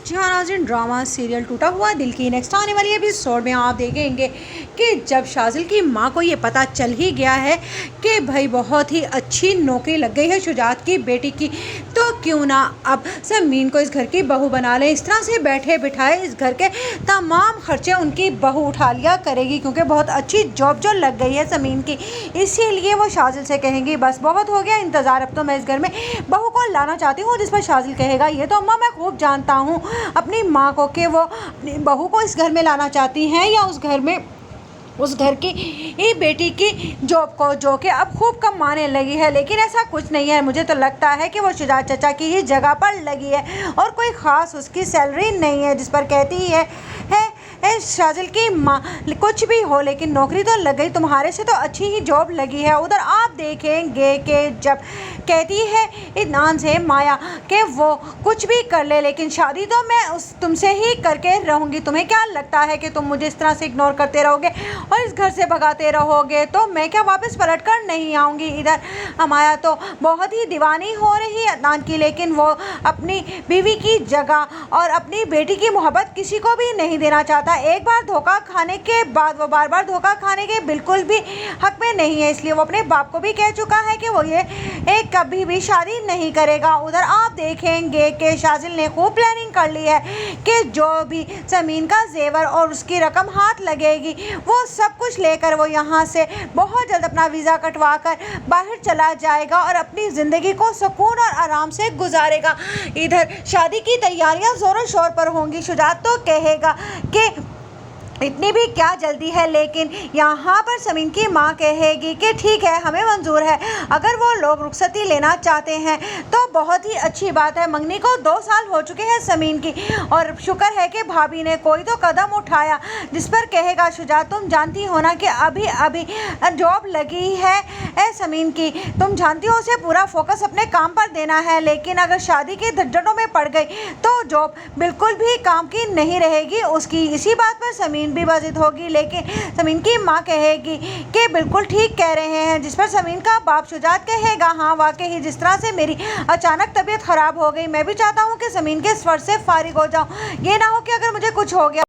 जी हाँ नाज़रीन, drama serial टूटा हुआ दिल की नेक्स्ट आने वाली एपिसोड में आप देखेंगे कि जब शाज़िल की माँ को ये पता चल ही गया है कि भाई बहुत ही अच्छी नौकरी लग गई है शुजात की बेटी की, तो क्यों ना अब समीन को इस घर की बहू बना ले। इस तरह से बैठे बिठाए इस घर के तमाम खर्चे उनकी बहू उठा लिया करेगी, क्योंकि बहुत अच्छी जॉब जो लग गई है समीन की। इसीलिए वो शाज़िल से कहेंगी बस बहुत हो गया इंतज़ार, अब तो मैं इस घर में बहू को लाना चाहती हूँ। जिस पर शाज़िल कहेगा ये तो अम्मा मैं खूब जानता हूँ अपनी माँ को कि वो अपनी बहू को इस घर में लाना चाहती हैं या उस घर की ही बेटी की जॉब को, जो कि अब खूब कम आने लगी है। लेकिन ऐसा कुछ नहीं है, मुझे तो लगता है कि वो शुजात चचा की ही जगह पर लगी है और कोई ख़ास उसकी सैलरी नहीं है। जिस पर कहती है शाज़िल की माँ कुछ भी हो लेकिन नौकरी तो लग गई, तुम्हारे से तो अच्छी ही जॉब लगी है। उधर आप देखेंगे कि जब कहती है इत्मीनान से माया कि वो कुछ भी कर ले लेकिन शादी तो मैं तुमसे ही करके रहूँगी। तुम्हें क्या लगता है कि तुम मुझे इस तरह से इग्नोर करते रहोगे और इस घर से भगाते रहोगे तो मैं क्या वापस पलट कर नहीं आऊँगी। इधर माया तो बहुत ही दीवानी हो रही है अदनान की, लेकिन वो अपनी बीवी की जगह और अपनी बेटी की मोहब्बत किसी को भी नहीं देना चाहता। एक बार धोखा खाने के बाद वो बार बार धोखा खाने के बिल्कुल भी हक में नहीं है, इसलिए वो अपने बाप को भी कह चुका है कि वो ये कभी भी शादी नहीं करेगा। उधर आप देखेंगे कि शाज़िल ने खूब प्लानिंग कर ली है कि जो भी ज़मीन का जेवर और उसकी रकम हाथ लगेगी वो सब कुछ लेकर वो यहाँ से बहुत जल्द अपना वीज़ा कटवा कर बाहर चला जाएगा और अपनी ज़िंदगी को सुकून और आराम से गुजारेगा। इधर शादी की तैयारियां ज़ोरों शोर पर होंगी। शुजात तो कहेगा कि इतनी भी क्या जल्दी है, लेकिन यहाँ पर समीन की माँ कहेगी कि ठीक है हमें मंजूर है, अगर वो लोग रुखसती लेना चाहते हैं तो बहुत ही अच्छी बात है। मंगनी को 2 साल हो चुके हैं समीन की और शुक्र है कि भाभी ने कोई तो कदम उठाया। जिस पर कहेगा शुजात तुम जानती हो ना कि अभी अभी जॉब लगी है समीन की, तुम जानती हो उसे पूरा फोकस अपने काम पर देना है, लेकिन अगर शादी के झंझटों में पड़ गई तो जॉब बिल्कुल भी काम की नहीं रहेगी उसकी। इसी बात पर समीन भी बाजिद होगी, लेकिन समीन की माँ कहेगी कि बिल्कुल ठीक कह रहे हैं। जिस पर समीन का बाप शुजात कहेगा हाँ वाकई ही जिस तरह से मेरी अचानक तबीयत ख़राब हो गई, मैं भी चाहता हूँ कि समीन के स्वर से फारिग हो जाऊँ। ये ना हो कि अगर मुझे कुछ हो गया